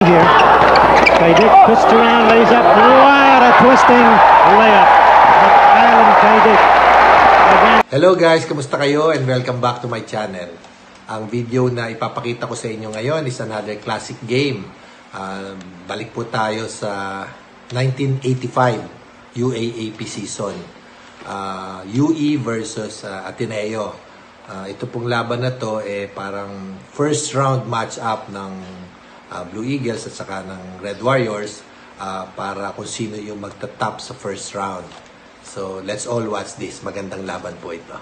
here. Kaidik twists around, lays up. What a twisting layup. Alan Kaidik. Hello guys, kamusta kayo? And welcome back to my channel. Ang video na ipapakita ko sa inyo ngayon is another classic game. Balik po tayo sa 1985 UAAP season. UE versus Ateneo. Ito pong laban na to parang first round match up ng Blue Eagles at saka ng Red Warriors para kung sino yung magta-top sa first round. So let's all watch this. Magandang laban po ito.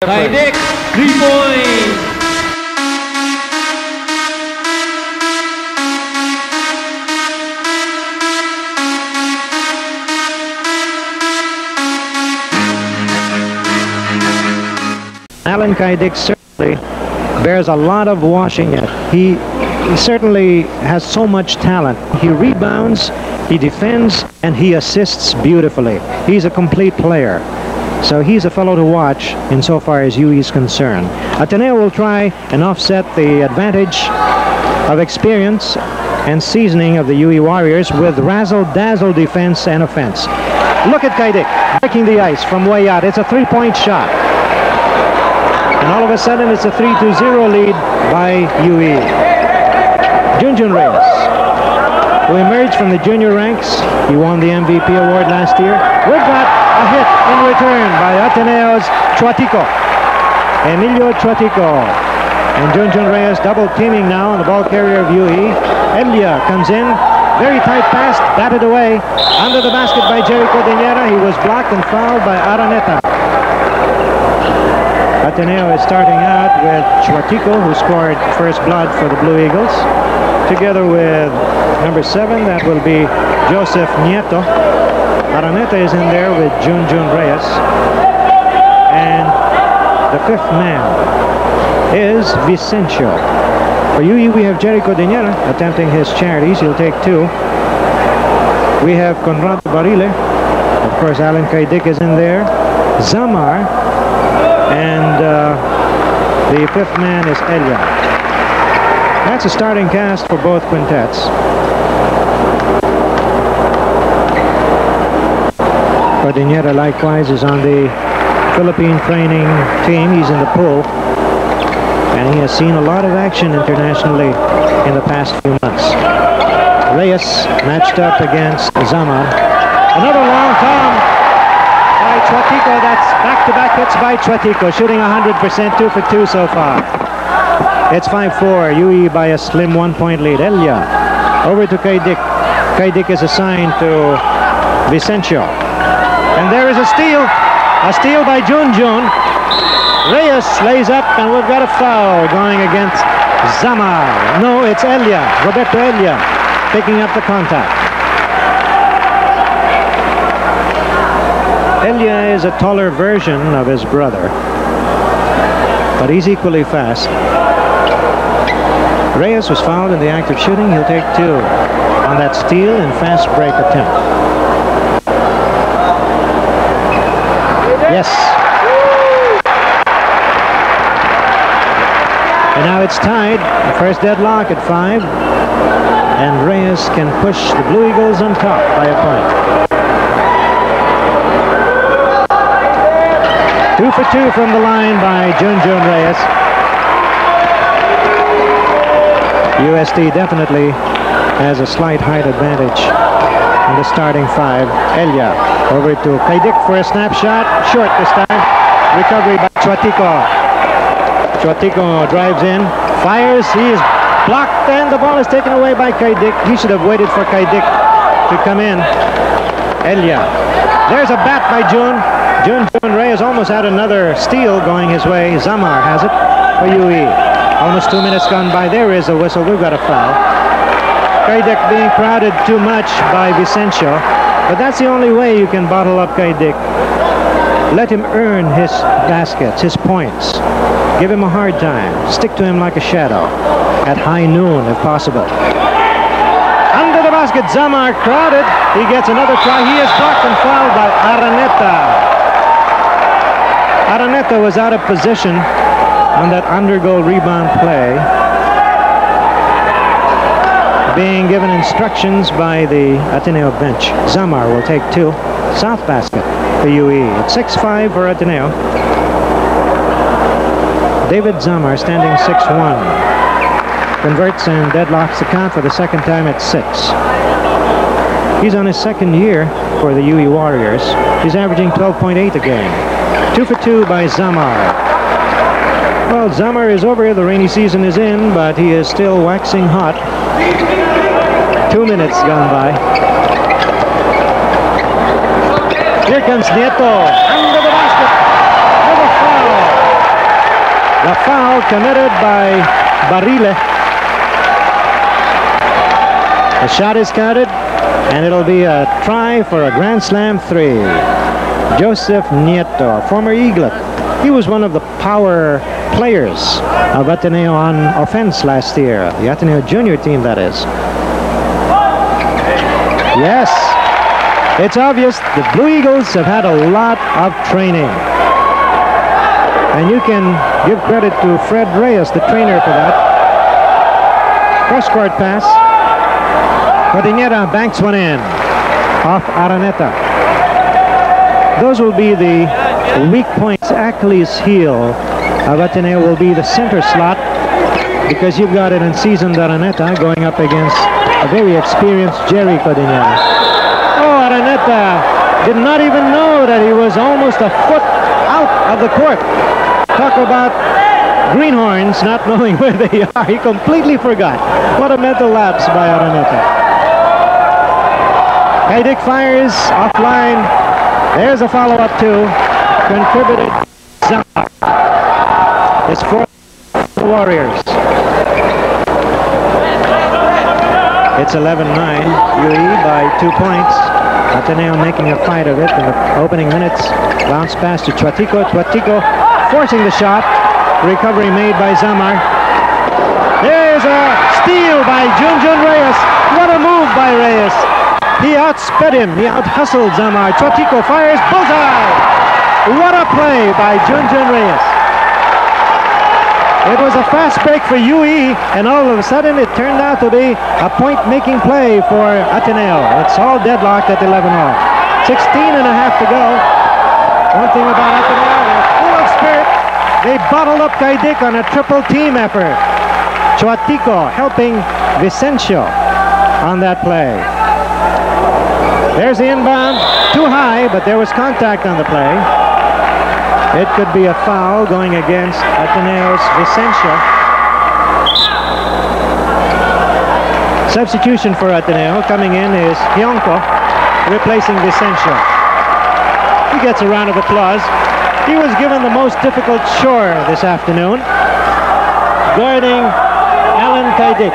Kaidik, 3-point! Alan Kaidik certainly bears a lot of washing yet. He certainly has so much talent. He rebounds, he defends, and he assists beautifully. He's a complete player. So he's a fellow to watch insofar as UE is concerned. Ateneo will try and offset the advantage of experience and seasoning of the UE Warriors with razzle-dazzle defense and offense. Look at Kaidik breaking the ice from way out. It's a three-point shot. And all of a sudden it's a 3-0 lead by UE. Junjun Reyes, who emerged from the junior ranks. He won the MVP award last year. We've got a hit in return by Ateneo's Chuatico. Emilio Chuatico. And Junjun Reyes double teaming now on the ball carrier of UE. Elia comes in. Very tight pass, batted away. Under the basket by Jericho Deñera. He was blocked and fouled by Araneta. Ateneo is starting out with Chuatico, who scored first blood for the Blue Eagles. Together with number 7, that will be Joseph Nieto. Araneta is in there with Junjun Reyes. And the 5th man is Vicencio. For UE, we have Jericho Deñera attempting his charities. He'll take 2. We have Conrado Barile. Of course, Alan Kaidik is in there. Zamar. And the 5th man is Elia. That's a starting cast for both quintets. Cordinera likewise is on the Philippine training team. He's in the pool. And he has seen a lot of action internationally in the past few months. Reyes matched up against Zamar. Another long tom by Chuatico. That's back-to-back hits by Chuatico. Shooting 100%, 2 for 2 so far. It's 5-4, UE by a slim 1-point lead. Elia over to Kaidik. Kaidik is assigned to Vicencio. And there is a steal by Junjun. Reyes lays up, and we've got a foul going against Zamar. No, it's Elia, Roberto Elia, picking up the contact. Elia is a taller version of his brother, but he's equally fast. Reyes was fouled in the act of shooting. He'll take 2 on that steal and fast break attempt. Yes. And now it's tied. The first deadlock at 5. And Reyes can push the Blue Eagles on top by a point. 2 for 2 from the line by Junjun Reyes. USD definitely has a slight height advantage in the starting 5. Elia over to Kaidik for a snapshot. Short this time. Recovery by Chuatico. Chuatico drives in, fires. He is blocked, and the ball is taken away by Kaidik. He should have waited for Kaidik to come in. Elia. There's a bat by Junjun Reyes almost had another steal going his way. Zamar has it for UE. Almost 2 minutes gone by. There is a whistle. We've got a foul. Kaidik being crowded too much by Vicencio. But that's the only way you can bottle up Kaidik. Let him earn his baskets, his points. Give him a hard time. Stick to him like a shadow. At high noon, if possible. Under the basket, Zamar crowded. He gets another try. He is blocked and fouled by Araneta. Araneta was out of position on that undergo rebound play. being given instructions by the Ateneo bench. Zamar will take 2. South basket for UE. It's 6-5 for Ateneo. David Zamar standing 6-1. Converts and deadlocks the count for the second time at 6. He's on his second year for the UE Warriors. He's averaging 12.8 a game. 2 for 2 by Zamar. Well, Zamar is over. The rainy season is in, but he is still waxing hot. 2 minutes gone by. Here comes Nieto. Under the basket. With a foul. The foul committed by Barile. The shot is counted, and it'll be a try for a Grand Slam 3. Joseph Nieto, former Eaglet. He was one of the power players of Ateneo on offense last year. The Ateneo junior team, that is. Yes, it's obvious the Blue Eagles have had a lot of training. And you can give credit to Fred Reyes, the trainer, for that. Cross-court pass. Cordillera banks one in. Off Araneta. Those will be the weak points. Achilles heel of Ateneo will be the center slot, because you've got an unseasoned Araneta going up against a very experienced Jerry Cordillera. Oh, Araneta did not even know that he was almost a foot out of the court. Talk about greenhorns not knowing where they are. He completely forgot. What a mental lapse by Araneta. Kaidik fires offline. There's a follow-up too. Contributed Zamar. It's for the Warriors. It's 11-9. UE by 2 points. Ateneo making a fight of it in the opening minutes. Bounce pass to Chuatico. Chuatico forcing the shot. Recovery made by Zamar. There's a steal by Junjun Reyes. What a move by Reyes. He outsped him. He out-hustled Zamar. Chuatico fires. Bullseye! What a play by Junjun Reyes. It was a fast break for UE, and all of a sudden it turned out to be a point-making play for Ateneo. It's all deadlocked at 11-all. 16 and a half to go. One thing about Ateneo, they're full of spirit. They bottled up Kaidik on a triple team effort. Chuatico helping Vicencio on that play. There's the inbound. Too high, but there was contact on the play. It could be a foul going against Ateneo's Vicencio. Substitution for Ateneo coming in is Hionco, replacing Vicencio. He gets a round of applause. He was given the most difficult chore this afternoon, guarding Alan Kaidik.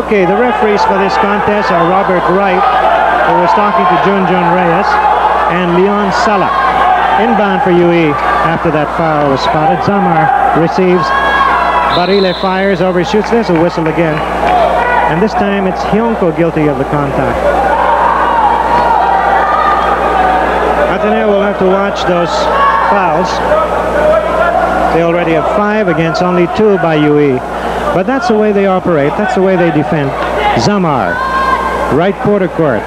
Okay, the referees for this contest are Robert Wright, who was talking to Junjun Reyes, and Leon Sala. Inbound for UE after that foul was spotted. Zamar receives. Barile fires, overshoots. There's a whistle again. And this time it's Hionco guilty of the contact. Ateneo will have to watch those fouls. They already have 5 against only 2 by UE. But that's the way they operate. That's the way they defend. Zamar, right quarter court.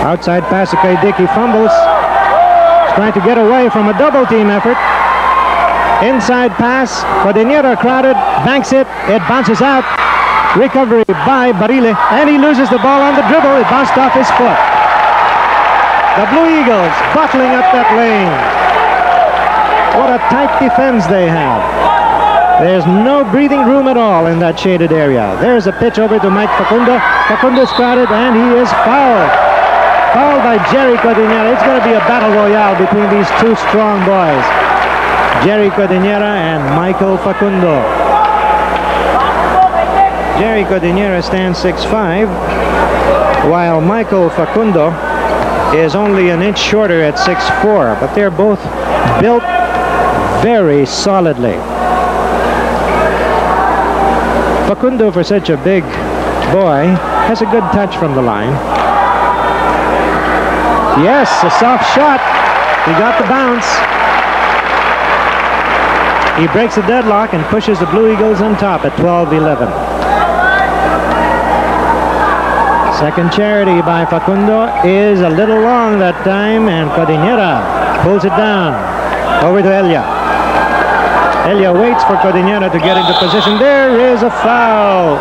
Outside pass to Kaidik. He fumbles. He's trying to get away from a double team effort. Inside pass. Cordillera crowded. Banks it. It bounces out. Recovery by Barile. And he loses the ball on the dribble. It bounced off his foot. The Blue Eagles bottling up that lane. What a tight defense they have. There's no breathing room at all in that shaded area. There's a pitch over to Mike Facundo. Facundo's crowded and he is fouled. Fouled by Jerry Cordillera. It's going to be a battle royale between these two strong boys. Jerry Cordillera and Michael Facundo. Jerry Cordillera stands 6'5", while Michael Facundo is only an inch shorter at 6'4", but they're both built very solidly. Facundo, for such a big boy, has a good touch from the line. Yes, a soft shot. He got the bounce. He breaks the deadlock and pushes the Blue Eagles on top at 12-11. Second charity by Facundo is a little long that time, and Codinera pulls it down. Over to Elia. Elia waits for Codinera to get into position. There is a foul.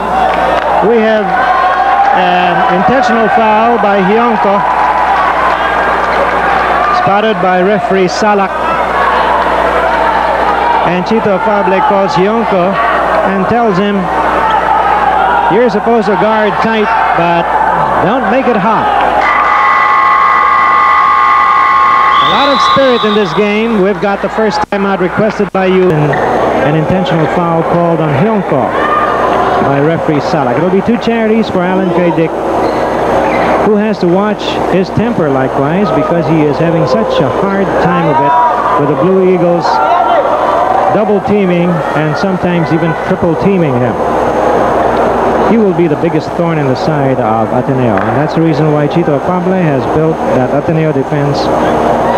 We have an intentional foul by Hionco, spotted by referee Salak. And Chito Afable calls Hionco and tells him, you're supposed to guard tight, but don't make it hot. A lot of spirit in this game. We've got the first timeout requested by you, and an intentional foul called on Hionco by referee Salak. It'll be two charities for Alan Kaidik, who has to watch his temper likewise, because he is having such a hard time of it with the Blue Eagles double teaming and sometimes even triple teaming him. He will be the biggest thorn in the side of Ateneo, and that's the reason why Chito Afable has built that Ateneo defense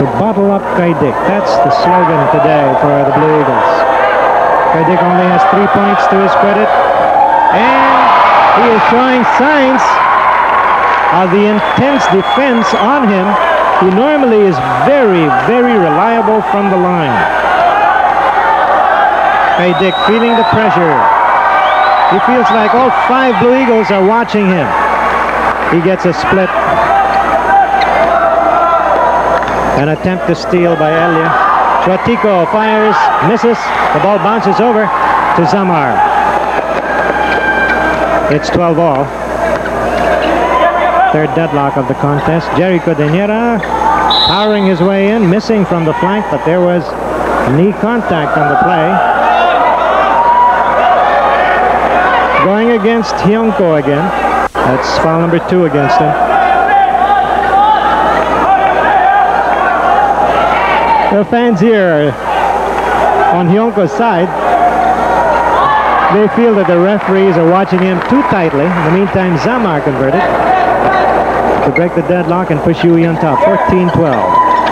to bottle up Kaidik. That's the slogan today for the Blue Eagles. Kaidik only has 3 points to his credit, and he is showing signs of the intense defense on him, who normally is very, very reliable from the line. Kaidik feeling the pressure. He feels like all 5 Blue Eagles are watching him. He gets a split. An attempt to steal by Elia. Chuatico fires, misses. The ball bounces over to Zamar. It's 12-all. Third deadlock of the contest. Jerry Codinera powering his way in, missing from the flank, but there was knee contact on the play. Going against Hionco again. That's foul number 2 against him. The fans here on Hionco's side, they feel that the referees are watching him too tightly. In the meantime, Zamar converted to break the deadlock and push UE on top. 14-12.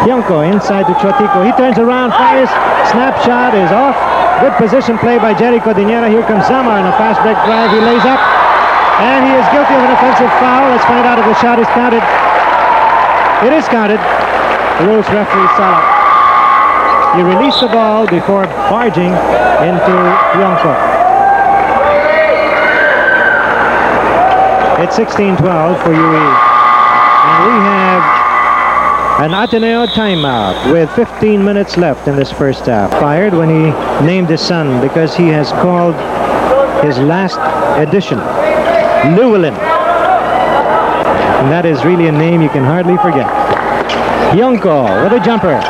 Hionco inside to Chuatico. He turns around, fires. Snapshot is off. Good position play by Jerry Codinera. Here comes Zamar in a fast break drive. He lays up, and he is guilty of an offensive foul. Let's find out if the shot is counted. It is counted. The rules referee Salak. He released the ball before barging into Hionco. It's 16-12 for UE. And we have an Ateneo timeout with 15 minutes left in this first half. Fired when he named his son, because he has called his last edition Llewellyn. And that is really a name you can hardly forget. Hionco with a jumper.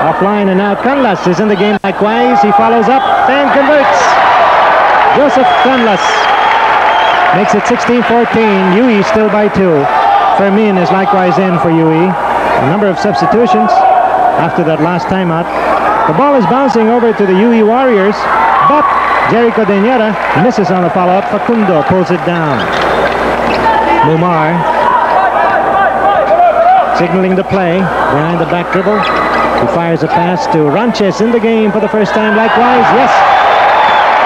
Offline and out. Canlas is in the game likewise. He follows up and converts. Joseph Canlas makes it 16-14. UE still by 2. Fermin is likewise in for UE. A number of substitutions after that last timeout. The ball is bouncing over to the UE Warriors, but Jerry Codinera misses on the follow-up. Facundo pulls it down. Mumar signaling the play behind the back dribble. He fires a pass to Ranches in the game for the first time likewise. Yes,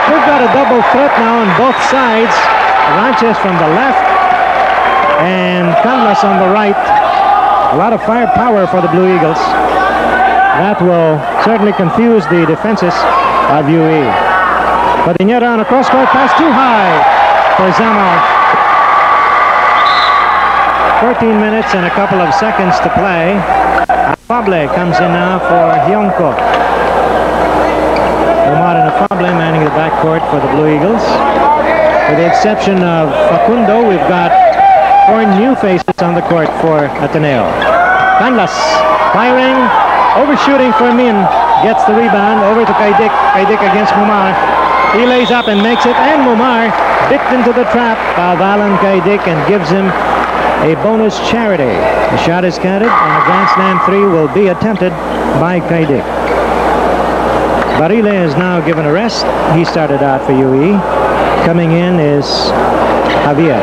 we've got a double threat now on both sides. Ranches from the left and Canlas on the right. A lot of firepower for the Blue Eagles. That will certainly confuse the defenses of UE. Codinera on a cross-court pass too high for Zamar. 14 minutes and a couple of seconds to play. Afable comes in now for Hionco. Omar and Afable manning the backcourt for the Blue Eagles. With the exception of Facundo, we've got 4 new faces on the court for Ateneo. Canlas firing, overshooting Fermin, gets the rebound over to Kaidik. Kaidik against Mumar. He lays up and makes it, and Mumar bit into the trap of Alan Kaidik and gives him a bonus charity. The shot is counted, and a Grand Slam 3 will be attempted by Kaidik. Barile is now given a rest. He started out for UE. Coming in is Javier.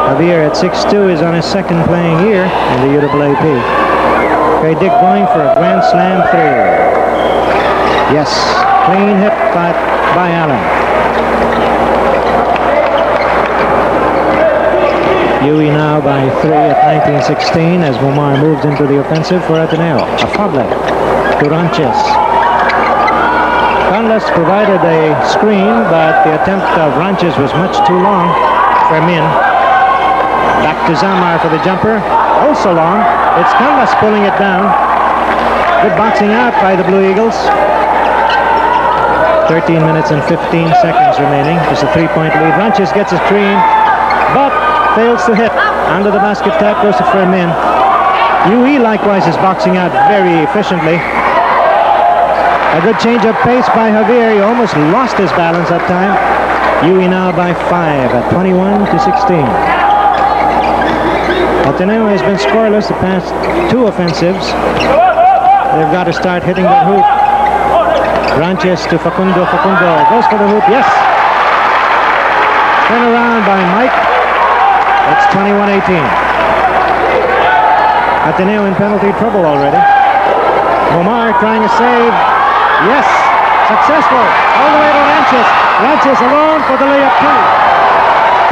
Javier at 6'2" is on his second playing year in the UAAP. Kaidik going for a Grand Slam 3. Yes, clean hit by Allen. UE now by 3 at 19-16 as Momar moves into the offensive for Ateneo. Afable to Ranches. Canlas provided a screen, but the attempt of Ranches was much too long. Fermin. Back to Zamar for the jumper. Also long. It's Canlas pulling it down. Good boxing out by the Blue Eagles. 13 minutes and 15 seconds remaining. Just a 3-point lead. Ranches gets a screen, but fails to hit. Under the basket tap goes to Fermin. UE likewise is boxing out very efficiently. A good change of pace by Javier. He almost lost his balance that time. UE now by 5 at 21-16. Ateneo has been scoreless the past 2 offensives. They've got to start hitting the hoop. Ranches to Facundo. Facundo goes for the hoop. Yes! Turn around by Mike. It's 21-18. Ateneo in penalty trouble already. Momar trying a save. Yes! Successful. All the way to Ranches. Ranches alone for the layup 2.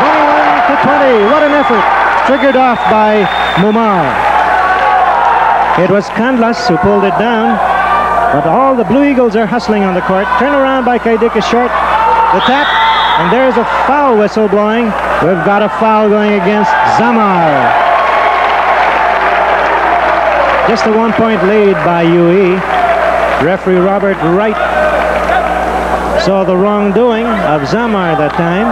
21-20. What an effort. Triggered off by Momar. It was Canlas who pulled it down. But all the Blue Eagles are hustling on the court. Turn around by Kaidik is short. The tap. And there's a foul whistle blowing. We've got a foul going against Zamar. Just a 1-point lead by UE. Referee Robert Wright saw the wrongdoing of Zamar that time.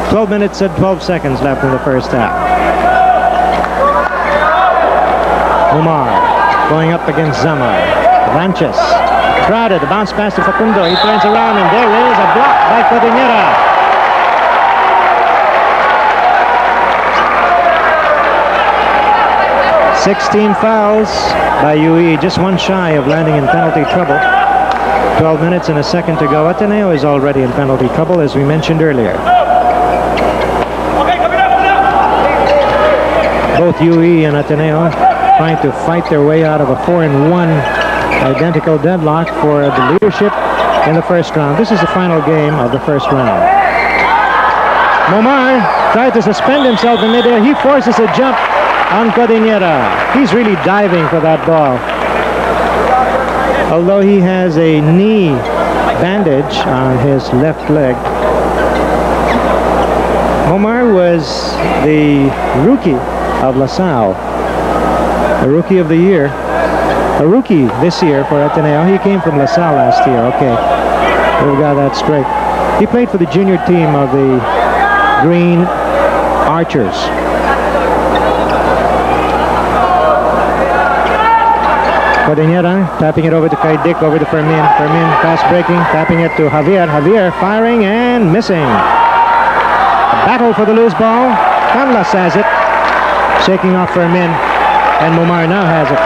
12 minutes and 12 seconds left in the first half. Omar going up against Zamar. Ranches. Crowded. The bounce pass to Facundo. He turns around and there is a block by Codinera. 16 fouls by UE, just one shy of landing in penalty trouble. 12 minutes and a second to go. Ateneo is already in penalty trouble, as we mentioned earlier. Both UE and Ateneo trying to fight their way out of a 4-1 identical deadlock for the leadership in the first round. This is the final game of the first round. Momar tried to suspend himself in midair. He forces a jump on Codinera. He's really diving for that ball. Although he has a knee bandage on his left leg. Momar was the rookie of LaSalle. The rookie of the year. A rookie this year for Ateneo. He came from LaSalle last year. Okay. We've got that straight. He played for the junior team of the Green Archers. Codinera tapping it over to Kaidik, over to Fermin. Fermin fast breaking, tapping it to Javier. Javier firing and missing. A battle for the loose ball. Canlas has it. Shaking off Fermin. And Momar now has it.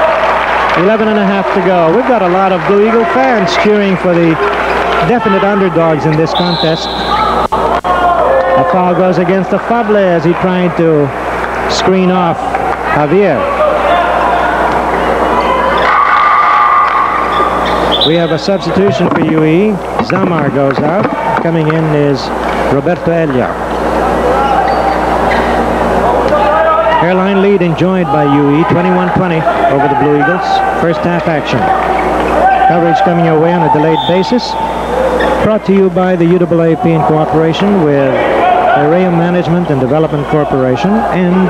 11 and a half to go. We've got a lot of Blue Eagle fans cheering for the definite underdogs in this contest. A foul goes against Afable as he tried to screen off Javier. We have a substitution for UE. Zamar goes out. Coming in is Roberto Elia. Hairline lead enjoyed by UE, 21-20 over the Blue Eagles. First half action. Coverage coming your way on a delayed basis. Brought to you by the UAAP in cooperation with Area Management and Development Corporation and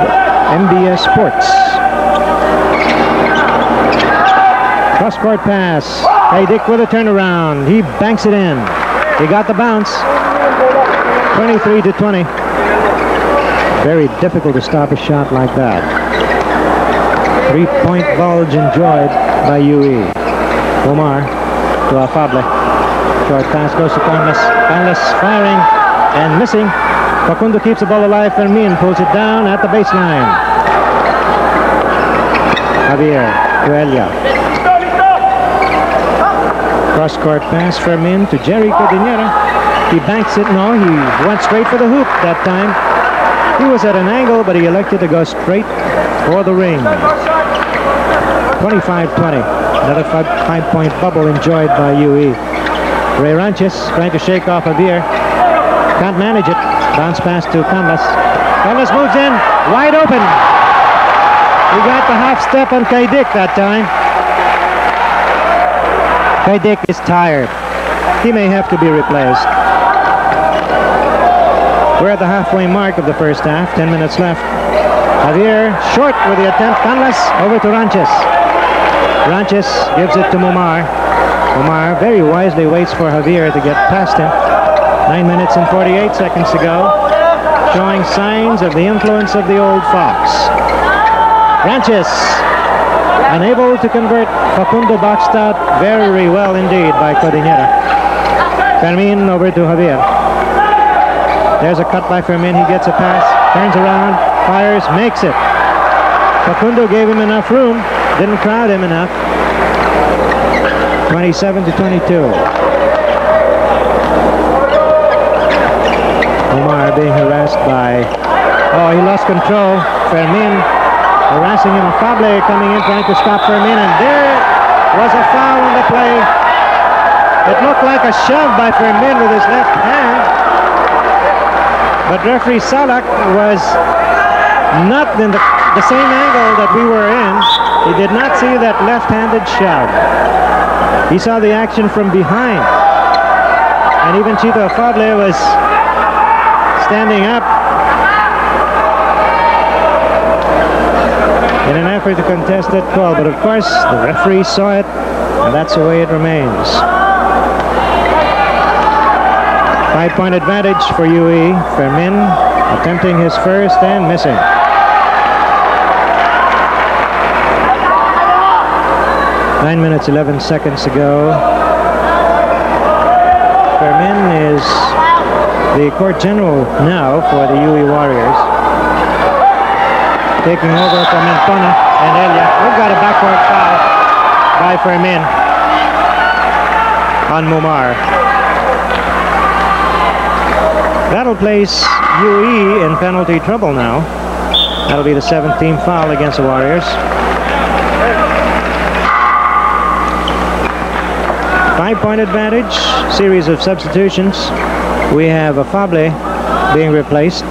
MBS Sports. Cross-court pass. Kaidik with a turnaround. He banks it in. He got the bounce. 23-20. Very difficult to stop a shot like that. 3-point bulge enjoyed by UE. Omar to Afable. Short pass goes to Canlas. Canlas firing and missing. Facundo keeps the ball alive. Fermin pulls it down at the baseline. Javier to Elia. Cross-court pass Fermin to Jerry Codinera. He banks it. No, he went straight for the hoop that time. He was at an angle, but he elected to go straight for the ring. 25-20. Another 5-point bubble enjoyed by UE. Ray Ranches trying to shake off Javier. Can't manage it. Bounce pass to Canlas. Canlas moves in. Wide open. He got the half step on Kaidik that time. Kaidik is tired. He may have to be replaced. We're at the halfway mark of the first half. 10 minutes left. Javier short with the attempt. Canlas over to Ranches. Ranches gives it to Momar. Momar very wisely waits for Javier to get past him. 9 minutes and 48 seconds to go. Showing signs of the influence of the old fox. Ranches unable to convert. Facundo boxed out very well indeed by Cordillera. Fermin over to Javier. There's a cut by Fermin. He gets a pass. Turns around. Fires. Makes it. Facundo gave him enough room. Didn't crowd him enough. 27 to 22. Omar being harassed by... Oh, he lost control. Fermin harassing him. Fable coming in trying to stop Fermin. And there was a foul on the play. It looked like a shove by Fermin with his left hand. But referee Salak was not in the same angle that we were in. He did not see that left-handed shove. He saw the action from behind. And even Chito Fable was standing up in an effort to contest that call. But of course, the referee saw it, and that's the way it remains. 5-point advantage for UE. Fermin attempting his first and missing. 9 minutes, 11 seconds to go. Fermin is the court general now for the UE Warriors. Taking over from Antona and Elia. We've got a backward foul by Fermin on Momar. That'll place UE in penalty trouble now. That'll be the 7th team foul against the Warriors. 5-point advantage, series of substitutions. We have a Fable being replaced.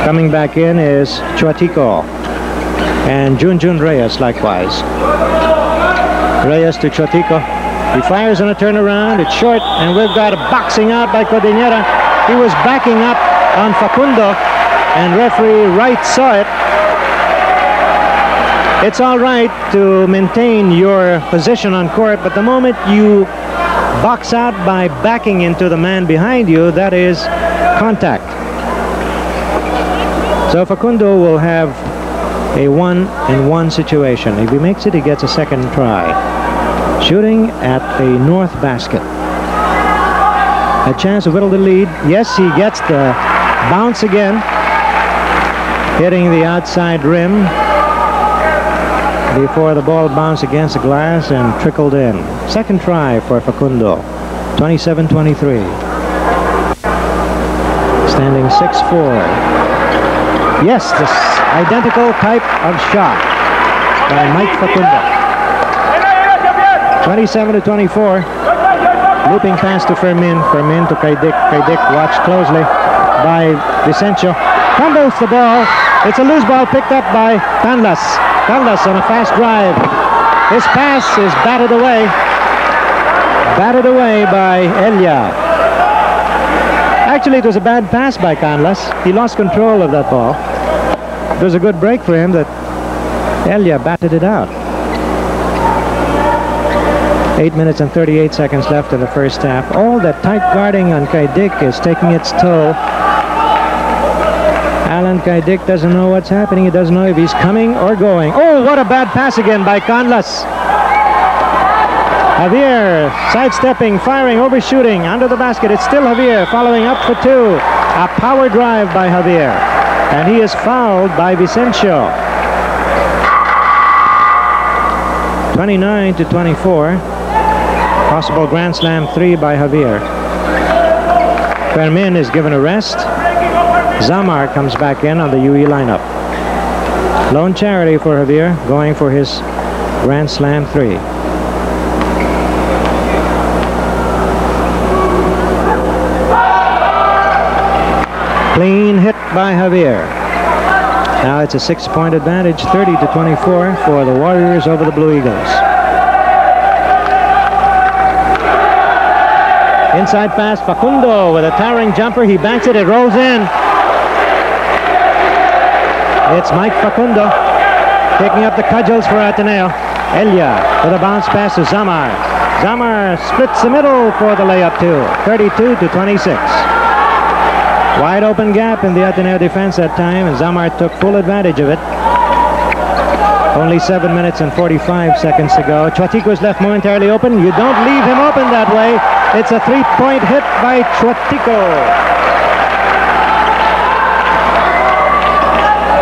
Coming back in is Chuatico and Junjun Reyes likewise. Reyes to Chuatico. He fires on a turnaround. It's short, and we've got a boxing out by Cordillera. He was backing up on Facundo, and referee Wright saw it. It's all right to maintain your position on court, but the moment you box out by backing into the man behind you, that is contact. So Facundo will have a 1-and-1 situation. If he makes it, he gets a second try. Shooting at the north basket. A chance to whittle the lead. Yes, he gets the bounce again. Hitting the outside rim before the ball bounced against the glass and trickled in. Second try for Facundo. 27-23. Standing 6'4". Yes, this identical type of shot by Mike Facundo. 27-24. Looping pass to Fermin. Fermin to Kaidik. Kaidik watched closely by Vicencio. Fumbles the ball. It's a loose ball picked up by Canlas. Canlas on a fast drive. His pass is batted away. Batted away by Elia. Actually, it was a bad pass by Canlas. He lost control of that ball. It was a good break for him that Elia batted it out. 8 minutes and 38 seconds left in the first half. All that tight guarding on Kaidik is taking its toll. Alan Kaidik doesn't know what's happening. He doesn't know if he's coming or going. Oh, what a bad pass again by Canlas. Javier sidestepping, firing, overshooting, under the basket. It's still Javier following up for two. A power drive by Javier. And he is fouled by Vicencio. 29-24. Possible Grand Slam 3 by Javier. Fermin is given a rest. Zamar comes back in on the UE lineup. Lone charity for Javier, going for his Grand Slam 3. by Javier. Now it's a 6-point advantage, 30-24 for the Warriors over the Blue Eagles. Inside pass, Facundo with a towering jumper. He banks it, it rolls in. It's Mike Facundo picking up the cudgels for Ateneo. Elia with a bounce pass to Zamar. Zamar splits the middle for the layup too, 32-26. Wide open gap in the Ateneo defense that time, and Zamar took full advantage of it. Only 7 minutes and 45 seconds to go. Chuatico is left momentarily open. You don't leave him open that way. It's a 3-point hit by Chuatico.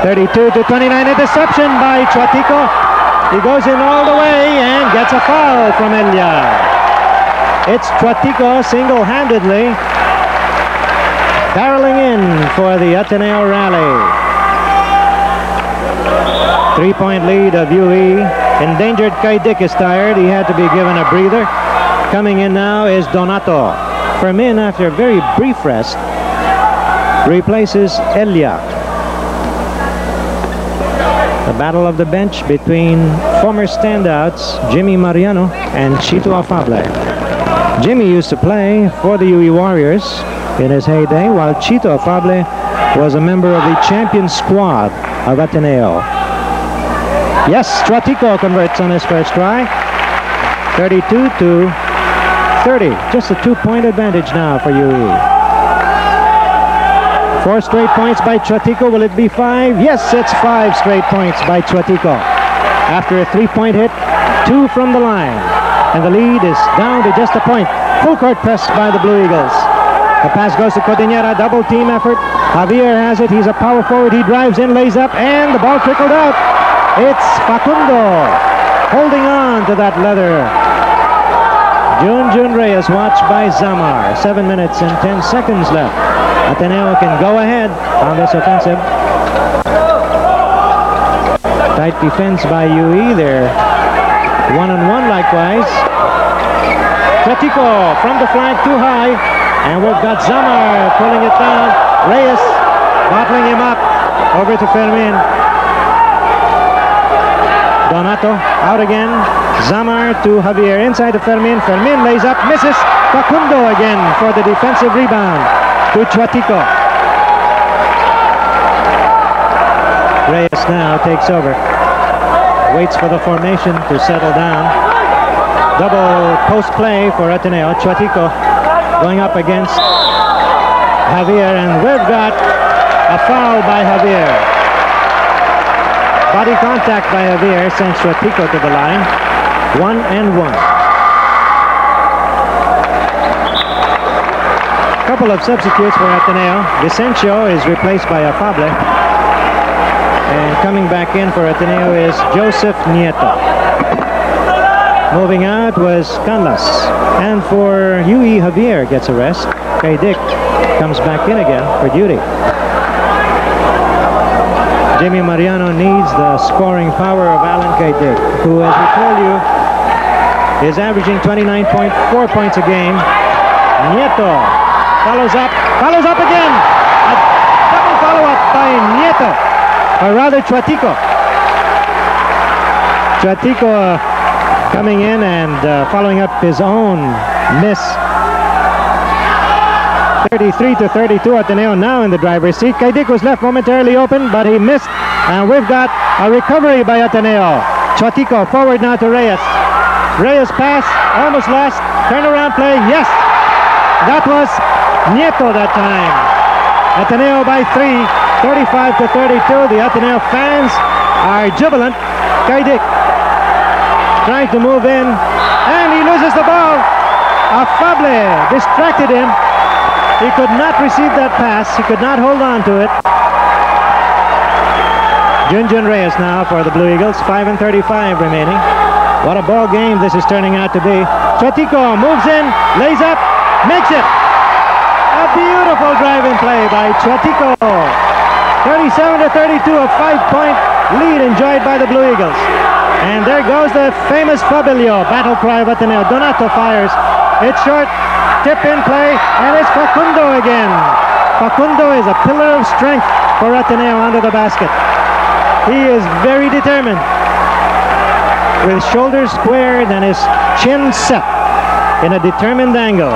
32-29, interception by Chuatico. He goes in all the way and gets a foul from Elia. It's Chuatico single-handedly barreling in for the Ateneo rally. 3-point lead of UE. Endangered Kaidik is tired. He had to be given a breather. Coming in now is Donato. Fermin, after a very brief rest, replaces Elia. The battle of the bench between former standouts Jimmy Mariano and Chito Afable. Jimmy used to play for the UE Warriors in his heyday, while Chito Afable was a member of the champion squad of Ateneo. Yes, Chuatico converts on his first try. 32-30. Just a 2-point advantage now for UE. 4 straight points by Chuatico. Will it be 5? Yes, it's 5 straight points by Chuatico. After a 3-point hit, 2 from the line. And the lead is down to just a point. Full court press by the Blue Eagles. The pass goes to Cordillera, double team effort. Javier has it, he's a power forward, he drives in, lays up, and the ball trickled out. It's Facundo holding on to that leather. Jun Reyes watched by Zamar. 7 minutes and 10 seconds left. Ateneo can go ahead on this offensive. Tight defense by UE. They're 1-on-1 likewise. Chuatico from the flag too high. And we've got Zamar pulling it down. Reyes bottling him up. Over to Fermin. Donato out again. Zamar to Javier. Inside to Fermin. Fermin lays up. Misses. Facundo again for the defensive rebound to Chuatico. Reyes now takes over. Waits for the formation to settle down. Double post play for Ateneo. Chuatico going up against Javier, and we've got a foul by Javier. Body contact by Javier sends Chuatico to the line. 1-1. Couple of substitutes for Ateneo. Vicencio is replaced by Afable. And coming back in for Ateneo is Joseph Nieto. Moving out was Canlas. And for UE, Javier gets a rest. Kaidik comes back in again for duty. Jimmy Mariano needs the scoring power of Alan Kaidik, who, as we told you, is averaging 29.4 points a game. Nieto follows up again. A double follow-up by Nieto, or rather Chuatico. Chuatico coming in and following up his own miss. 33-32, Ateneo now in the driver's seat. Kaidik was left momentarily open, but he missed, and we've got a recovery by Ateneo. Chuatico forward now to Reyes. Reyes pass, almost lost. Turnaround play, yes! That was Nieto that time. Ateneo by 3, 35-32. The Ateneo fans are jubilant. Kaidik trying to move in, and he loses the ball. Afable distracted him. He could not receive that pass. He could not hold on to it. Jun Reyes now for the Blue Eagles. 5:35 remaining. What a ball game this is turning out to be. Chuatico moves in, lays up, makes it. A beautiful driving play by Chuatico. 37-32, a 5-point lead enjoyed by the Blue Eagles. And there goes the famous Fabelio, battle cry of Ateneo. Donato fires. It's short. Tip in play, and it's Facundo again. Facundo is a pillar of strength for Ateneo under the basket. He is very determined, with shoulders squared and his chin set in a determined angle.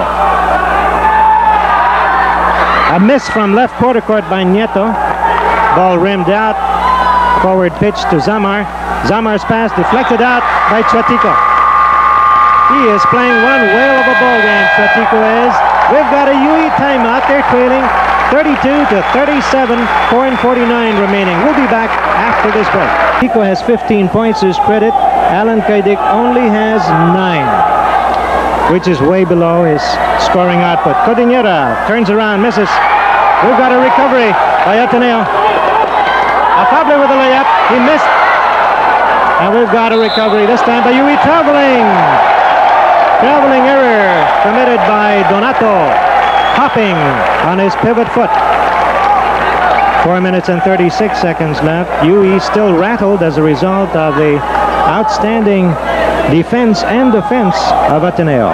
A miss from left quarter court by Nieto. Ball rimmed out. Forward pitch to Zamar. Zamar's pass deflected out by Chuatico. He is playing one whale of a ball game, Chuatico is. We've got a UE timeout. They're trailing 32-37, 4:49 remaining. We'll be back after this break. Chuatico has 15 points to his credit. Alan Kaidik only has 9, which is way below his scoring output. Codinera turns around, misses. We've got a recovery by Ateneo. Afable with a layup. He missed. And we've got a recovery this time by UE. Traveling error committed by Donato. Hopping on his pivot foot. 4 minutes and 36 seconds left. UE still rattled as a result of the outstanding defense and offense of Ateneo.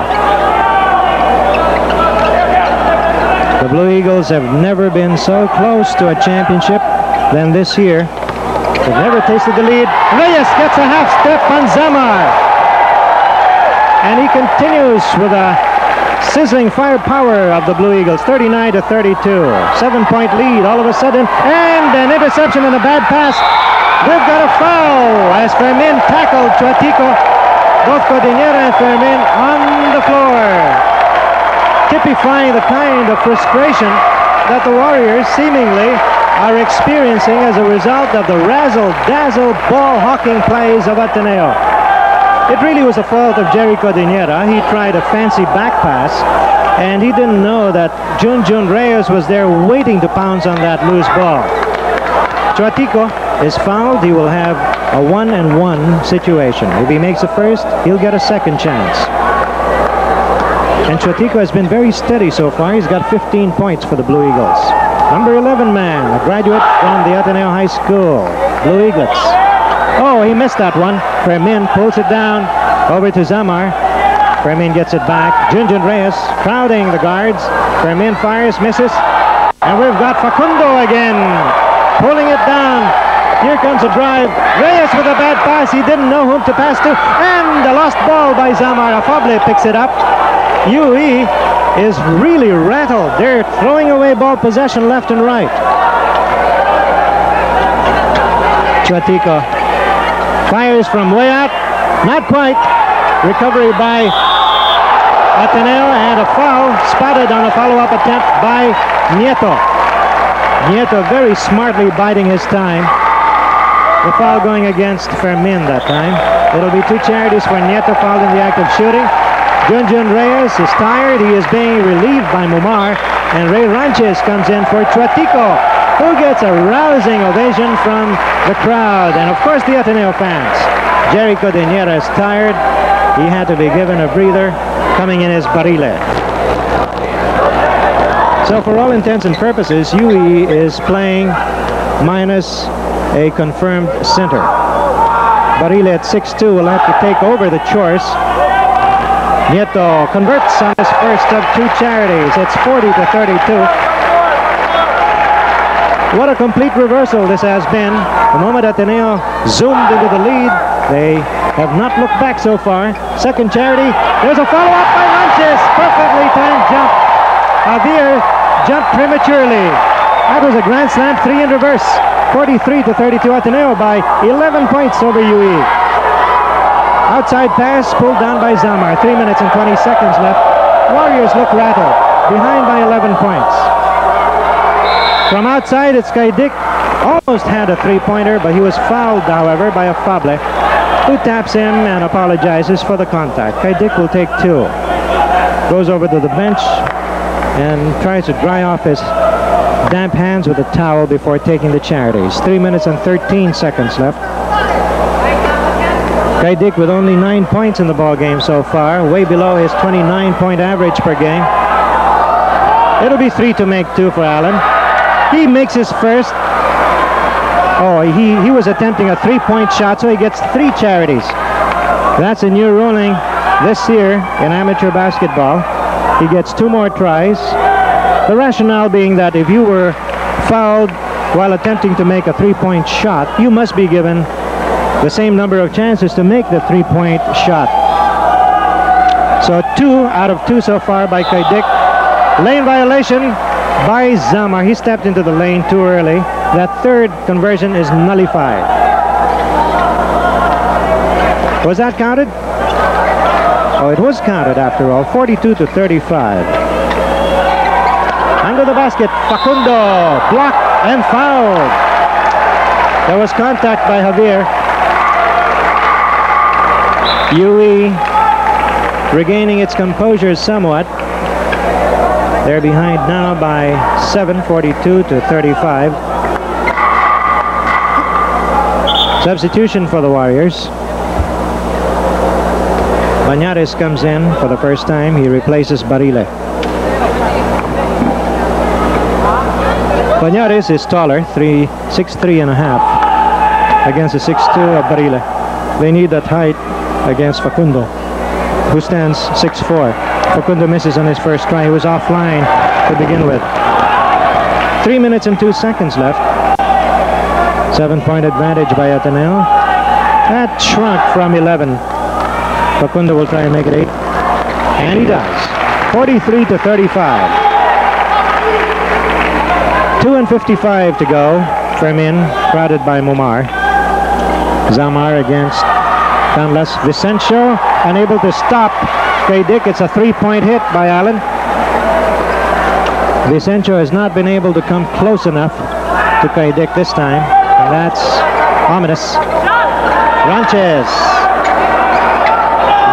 The Blue Eagles have never been so close to a championship than this year. They've never tasted the lead. Reyes gets a half step on Zamar. And he continues with a sizzling firepower of the Blue Eagles, 39-32. 7-point lead all of a sudden. And an interception and a bad pass. We've got a foul as Fermin tackled Chuatico. Both Codinera and Fermin on the floor, typifying the kind of frustration that the Warriors seemingly are experiencing as a result of the razzle-dazzle ball-hawking plays of Ateneo. It really was the fault of Jerry Codinera. He tried a fancy back pass, and he didn't know that Junjun Reyes was there waiting to pounce on that loose ball. Chuatico is fouled. He will have a 1-and-1 situation. If he makes the first, he'll get a second chance. And Chuatico has been very steady so far. He's got 15 points for the Blue Eagles. Number 11 man, a graduate from the Ateneo High School, Blue Eaglets. Oh, he missed that one. Fermin pulls it down over to Zamar. Fermin gets it back. Junjun Reyes crowding the guards. Fermin fires, misses. And we've got Facundo again, pulling it down. Here comes a drive. Reyes with a bad pass. He didn't know whom to pass to. And a lost ball by Zamar. Afable picks it up. UE is really rattled. They're throwing away ball possession left and right. Chuatico fires from way out. Not quite. Recovery by Ateneo, and a foul spotted on a follow-up attempt by Nieto. Nieto very smartly biding his time. The foul going against Fermin that time. It'll be 2 charities for Nieto, fouled in the act of shooting. Junjun Reyes is tired. He is being relieved by Mumar. And Ray Ranches comes in for Chuatico, who gets a rousing ovation from the crowd. And of course the Ateneo fans. Jerry Codinera is tired. He had to be given a breather coming in his Barile. So for all intents and purposes, UE is playing minus a confirmed center. Barile at 6'2" will have to take over the chores. Nieto converts on his first of 2 charities. It's 40-32. What a complete reversal this has been. The moment Ateneo zoomed into the lead, they have not looked back so far. Second charity. There's a follow-up by Ranches. Perfectly timed jump. Javier jumped prematurely. That was a grand slam, 3 in reverse. 43-32. Ateneo by 11 points over UE. Outside pass pulled down by Zamar. 3 minutes and 20 seconds left. Warriors look rattled. Behind by 11 points. From outside, it's Kaidik. Almost had a 3-pointer, but he was fouled, however, by Afable, who taps him and apologizes for the contact. Kaidik will take 2. Goes over to the bench and tries to dry off his damp hands with a towel before taking the charities. 3 minutes and 13 seconds left. Kaidik with only 9 points in the ball game so far, way below his 29-point average per game. It'll be 3 to make 2 for Allen. He makes his first. Oh, he was attempting a 3-point shot, so he gets 3 charities. That's a new ruling this year in amateur basketball. He gets 2 more tries. The rationale being that if you were fouled while attempting to make a three-point shot, you must be given the same number of chances to make the three-point shot. So 2 out of 2 so far by Kaidik. Lane violation by Zamar. He stepped into the lane too early. That third conversion is nullified. Was that counted? Oh, it was counted after all. 42-35. Under the basket, Facundo blocked and fouled. There was contact by Javier. UE regaining its composure somewhat. They're behind now by 7, 42-35. Substitution for the Warriors. Bañares comes in for the first time. He replaces Barile. Bañares is taller, 6'3" and a half against the 6'2" of Barile. They need that height against Facundo, who stands 6'4". Facundo misses on his first try. He was offline to begin with. 3 minutes and 2 seconds left. 7-point advantage by Ateneo. That shrunk from 11. Facundo will try and make it 8. And he does. 43-35. 2:55 to go. Fermin crowded by Momar. Zamar against Canlas. Vicencio unable to stop Kaidik. It's a 3-point hit by Allen. Vicencio has not been able to come close enough to Kaidik this time. And that's ominous. Ranches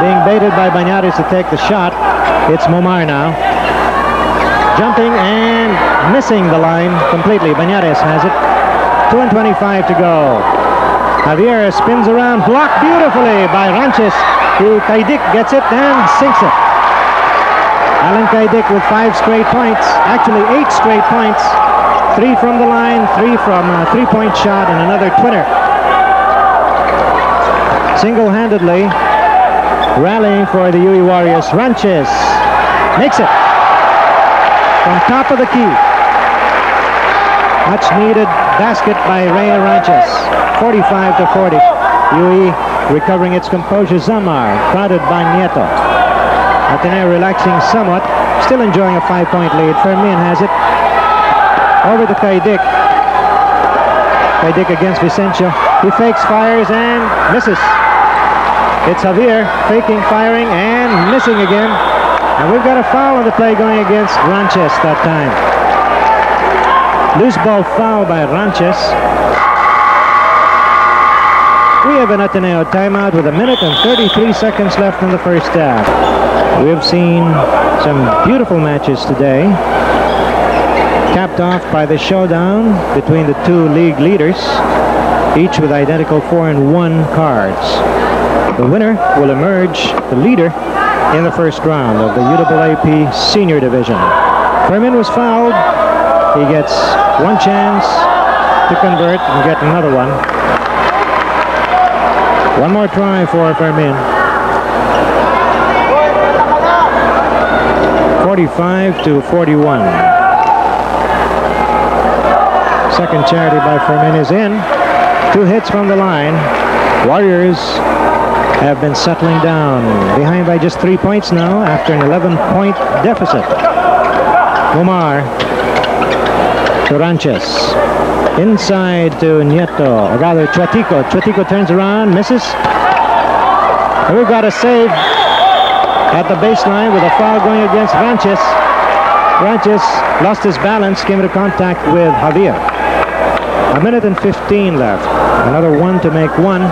being baited by Bañares to take the shot. It's Momar now. Jumping and missing the line completely. Bañares has it. 2:25 to go. Javier spins around, blocked beautifully by Ranches. Kaidik gets it and sinks it. Alan Kaidik with 5 straight points. Actually 8 straight points. 3 from the line, 3 from a 3-point shot, and another twinner. Single-handedly rallying for the UE Warriors. Ranches makes it from top of the key. Much needed basket by Ray Ranches. 45-40. UE recovering its composure. Zamar crowded by Nieto. Ateneo relaxing somewhat, still enjoying a 5-point lead. Fermin has it. Over to Kaidik. Kaidik against Vicencio. He fakes, fires, and misses. It's Javier faking, firing, and missing again. And we've got a foul on the play going against Ranches that time. Loose ball foul by Ranches. We have an Ateneo timeout with 1 minute and 33 seconds left in the first half. We have seen some beautiful matches today, capped off by the showdown between the 2 league leaders, each with identical 4-1 cards. The winner will emerge the leader in the first round of the UAAP Senior Division. Fermin was fouled. He gets 1 chance to convert and get another one. One more try for Fermin. 45-41. Second charity by Fermin is in. 2 hits from the line. Warriors have been settling down. Behind by just 3 points now after an 11-point deficit. Omar to Ranches. Inside to Nieto. Or rather, Chuatico. Chuatico turns around, misses. And we've got a save at the baseline with a foul going against Ranches. Ranches lost his balance, came into contact with Javier. 1 minute and 15 left. Another 1 to make 1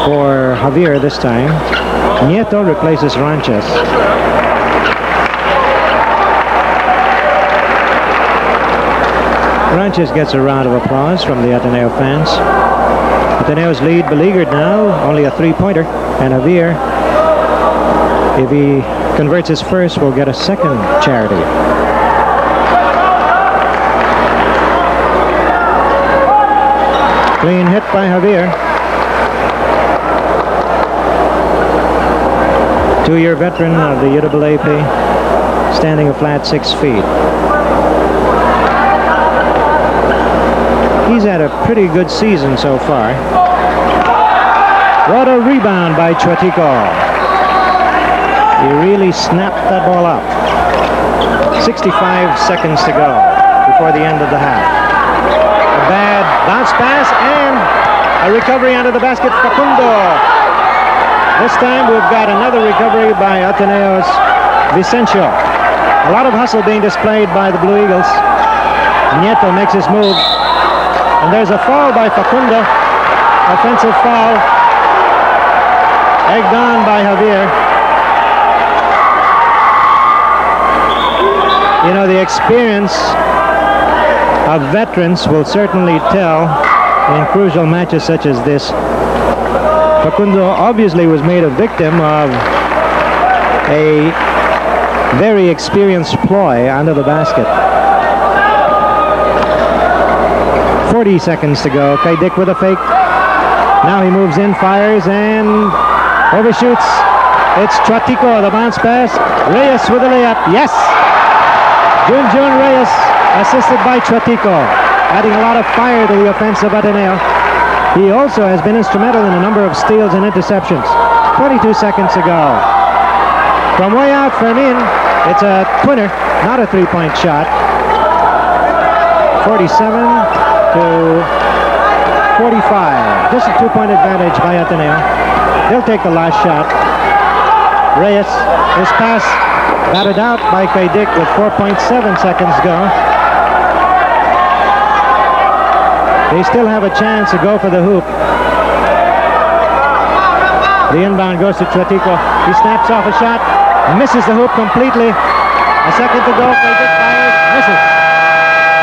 for Javier this time. Nieto replaces Ranches. Ranches gets a round of applause from the Ateneo fans. Ateneo's lead beleaguered now, only a 3-pointer, and Javier, if he converts his first, will get a second charity. Clean hit by Javier. 2-year veteran of the UAAP standing a flat 6 feet. He's had a pretty good season so far. What a rebound by Chwatiko. He really snapped that ball up. 65 seconds to go before the end of the half. A bad bounce pass and a recovery under the basket, Facundo. This time we've got another recovery by Ateneo's Vicencio. A lot of hustle being displayed by the Blue Eagles. Nieto makes his move. And there's a foul by Facundo. Offensive foul. Egged on by Javier. You know, the experience of veterans will certainly tell in crucial matches such as this. Facundo obviously was made a victim of a very experienced ploy under the basket. 40 seconds to go. Kaidik with a fake. Now he moves in, fires, and overshoots. It's Chwatiko, the bounce pass. Reyes with a layup. Yes! Junjun Reyes, assisted by Chwatiko, adding a lot of fire to the offense of Ateneo. He also has been instrumental in a number of steals and interceptions. 22 seconds to go. From way out, Fermin. It's a twinner, not a three-point shot. 47 to 45. Just a two-point advantage by Ateneo. He'll take the last shot. Reyes, his pass batted out by Kaidik with 4.7 seconds to go. They still have a chance to go for the hoop. The inbound goes to Chwatiko. He snaps off a shot, misses the hoop completely. A second to go. Kaidik fires, misses.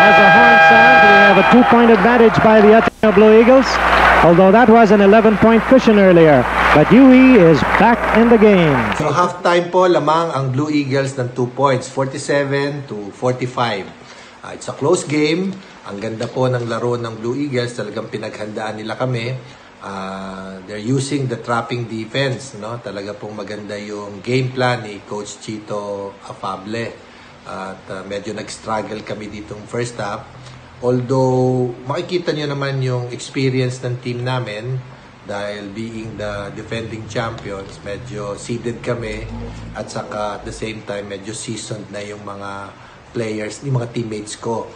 As a horn sound, we have a two-point advantage by the Ateneo Blue Eagles, although that was an 11-point cushion earlier. But UE is back in the game. So halftime po lamang ang Blue Eagles ng 2 points, 47 to 45. It's a close game. Ang ganda po ng laro ng Blue Eagles. Talagang pinaghandaan nila kami. They're using the trapping defense. No? Talaga pong maganda yung game plan ni Coach Chito Afable. At medyo nag-struggle kami ditong first half. Although makikita nyo naman yung experience ng team namin. Dahil being the defending champions, medyo seeded kami. At saka at the same time, medyo seasoned na yung mga players, yung mga teammates ko.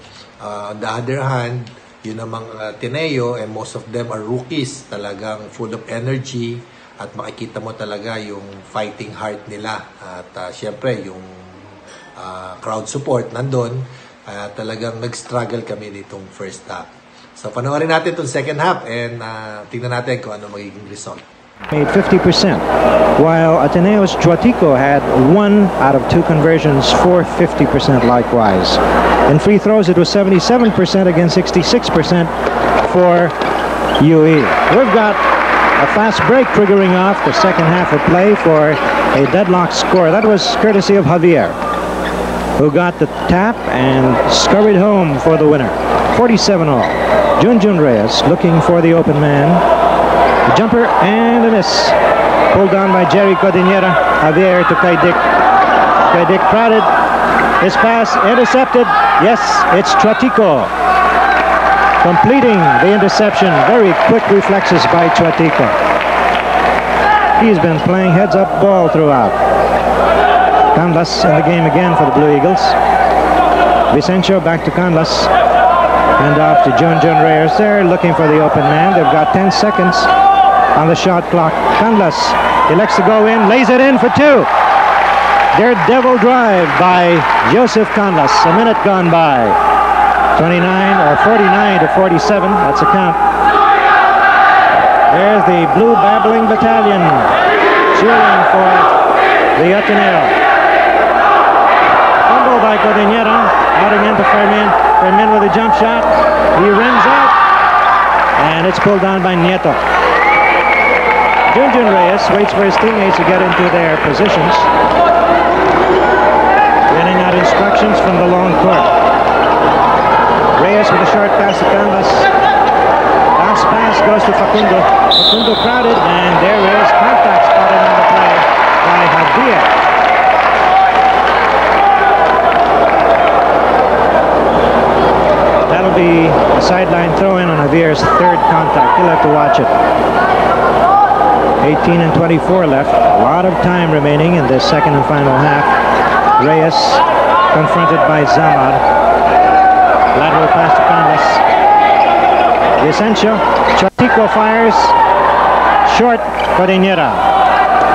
On the other hand, yun namang Ateneo, and most of them are rookies, talagang full of energy, at makikita mo talaga yung fighting heart nila. At syempre, yung crowd support nandun, talagang nag-struggle kami nitong first half. So panoorin natin itong second half, and tingnan natin kung ano magiging result. Made 50%, while Ateneo's Chwatiko had 1 out of 2 conversions for 50% likewise. In free throws, it was 77% against 66% for UE. We've got a fast break triggering off the second half of play for a deadlock score. That was courtesy of Javier, who got the tap and scurried home for the winner. 47 all. Junjun Reyes looking for the open man. A jumper and a miss. Pulled down by Jerry Cordillera. Javier to Kaidik. Kaidik crowded. His pass intercepted. Yes, it's Chwatiko completing the interception. Very quick reflexes by Chwatiko. He's been playing heads-up ball throughout. Canlas in the game again for the Blue Eagles. Vicencio back to Canlas. And off to Junjun Reyes. They're looking for the open man. They've got 10 seconds on the shot clock. Canlas elects to go in, lays it in for 2. Daredevil drive by Joseph Canlas. A minute gone by. 29 or 49 to 47. That's a count. There's the Blue Babbling Battalion cheering for the Ateneo. Fumble by Cordillera. Outing into Fermin. Fermin with a jump shot. He rims out. And it's pulled down by Nieto. Junjun Reyes waits for his teammates to get into their positions. Getting out instructions from the long court. Reyes with a short pass to Canvas. Bounce pass goes to Facundo. Facundo crowded, and there is contact spotted on the play by Javier. sideline throw-in on Javier's third contact. He'll have to watch it. 18 and 24 left. A lot of time remaining in this second and final half. Reyes confronted by Zamar. Lateral pass to Canlas. Vicencio. Chotico fires. Short. Cordillera.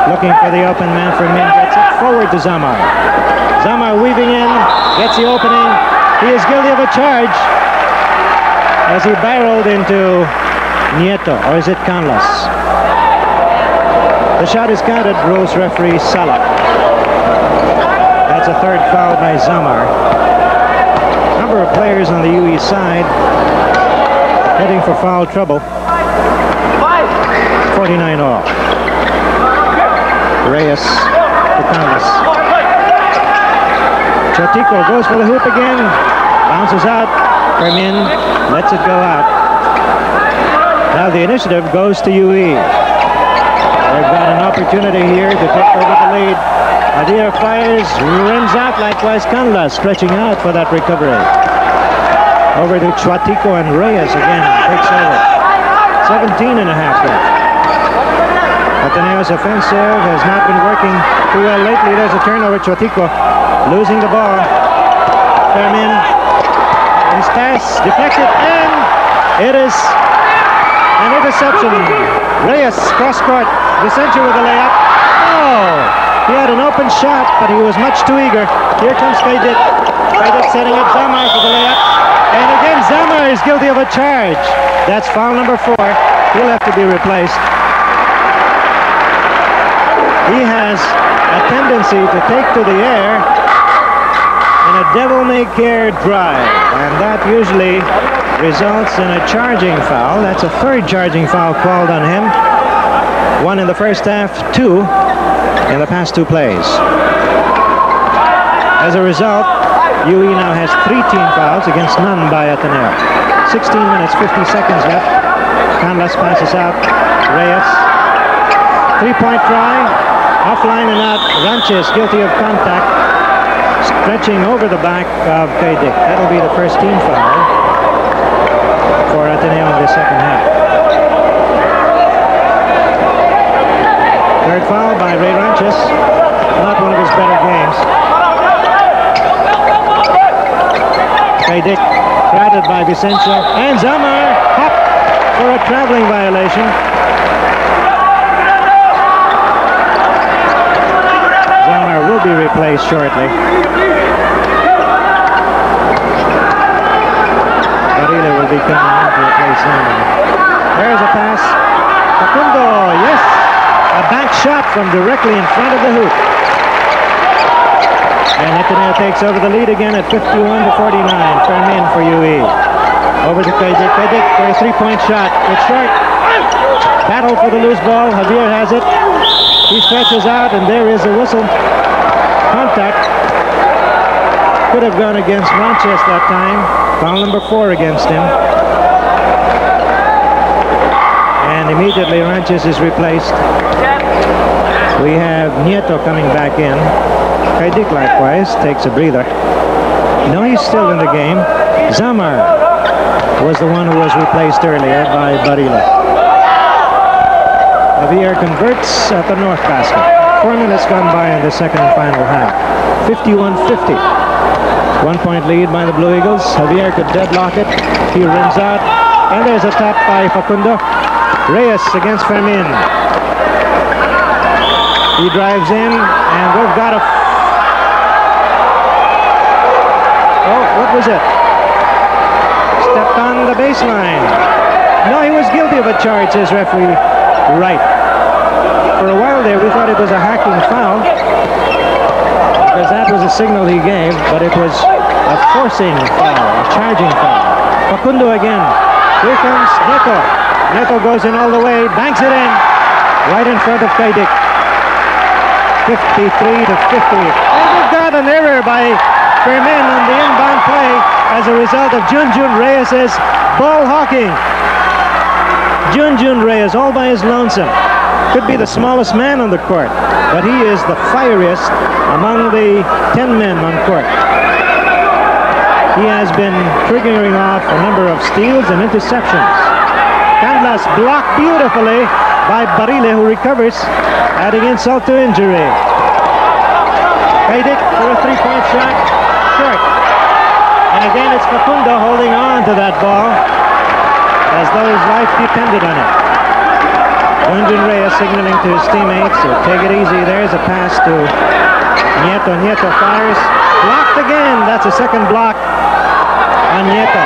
Looking for the open man for Min. Gets it forward to Zamar. Zamar weaving in. Gets the opening. He is guilty of a charge as he barreled into Nieto. Or is it Canlas? The shot is counted. Rules referee Sala. That's a third foul by Zamar. Number of players on the UE side heading for foul trouble. 49 all. Reyes to Canlas. Chotico goes for the hoop again. Bounces out. Fermin lets it go out. Now the initiative goes to UE. They've got an opportunity here to take over the lead. Javier fires, rims out, likewise Canlas stretching out for that recovery. Over to Chotico and Reyes again, takes over. 17 and a half left. Ateneo's offensive has not been working too well lately. There's a turnover. Chotico losing the ball. Fermin, his pass deflected, and it is an interception. Reyes cross court. Vicencio with a layup. Oh! He had an open shot, but he was much too eager. Here comes Kaidik. Kaidik setting up Zamar for the layup. And again, Zamar is guilty of a charge. That's foul number 4. He'll have to be replaced. He has a tendency to take to the air in a devil-may-care drive. And that usually results in a charging foul. That's a third charging foul called on him. 1 in the first half, 2 in the past 2 plays. As a result, UE now has 3 team fouls against none by Ateneo. 16 minutes, 50 seconds left. Canlas passes out. Reyes. 3-point try. Offline and out. Ranches guilty of contact. Stretching over the back of Kaidik. That'll be the first team foul for Ateneo in the second half. Third foul by Ray Ranches. Not one of his better games. Kaidik crowded by Vicencio. And Zamar hopped for a traveling violation. Zamar will be replaced shortly. Barilla will be coming in to replace Zamar. There's a pass. Facundo, yes! A back shot from directly in front of the hoop. And Ateneo takes over the lead again at 51 to 49. Fermin for UE. Over to Kaidik. Kaidik for a 3-point shot. It's short. Battle for the loose ball. Javier has it. He stretches out and there is a whistle. Contact. Could have gone against Ranches that time. Foul number 4 against him. And immediately Ranches is replaced. We have Nieto coming back in. Kaidik likewise takes a breather. No, he's still in the game. Zamar was the one who was replaced earlier by Barilla. Javier converts at the north basket. 4 minutes gone by in the second and final half. 51-50. 1-point lead by the Blue Eagles. Javier could deadlock it. He rims out. And there's a tap by Facundo. Reyes against Fermin. He drives in, and we've got a... Oh, what was it? Stepped on the baseline. No, he was guilty of a charge, says referee Wright. For a while there, we thought it was a hacking foul, because that was a signal he gave, but it was a forcing foul, a charging foul. Facundo again. Here comes Neto. Neto goes in all the way, banks it in, right in front of Kaidik. 53 to 50. And we've got an error by Fermin on the inbound play as a result of Junjun Reyes' ball hawking. Junjun Reyes all by his lonesome. Could be the smallest man on the court, but he is the fieriest among the 10 men on court. He has been triggering off a number of steals and interceptions. Canlas blocked beautifully by Barile, who recovers, adding insult to injury. Kaidik for a three-point shot, short. And again, it's Facundo holding on to that ball as though his life depended on it. Junjun Reyes signaling to his teammates to take it easy. There's a pass to Nieto. Nieto fires. Blocked again. That's a second block on Nieto.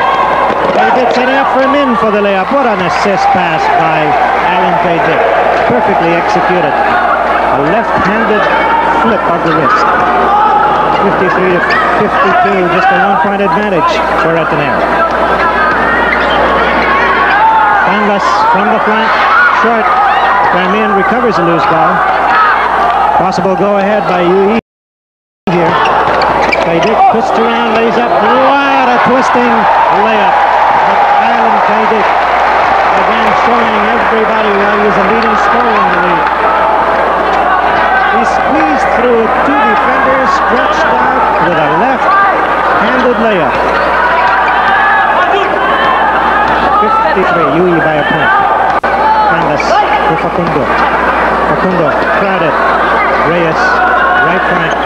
Kaidik setting up for Min for the layup. What an assist pass by Alan Kaidik. Perfectly executed. A left-handed flip of the wrist. 53 to 52, just a one-point advantage for Ateneo. Canlas from the flank, short. Fermin recovers a loose ball. Possible go-ahead by UE here. Kaidik twists around, lays up. What a twisting layup. But Alan Kaidik again showing everybody why he's a leading scorer in the league. He squeezed through two defenders, stretched out with a left-handed layup. 53, UE by a point. Canlas to Facundo. Facundo, crowded. Reyes, right flank.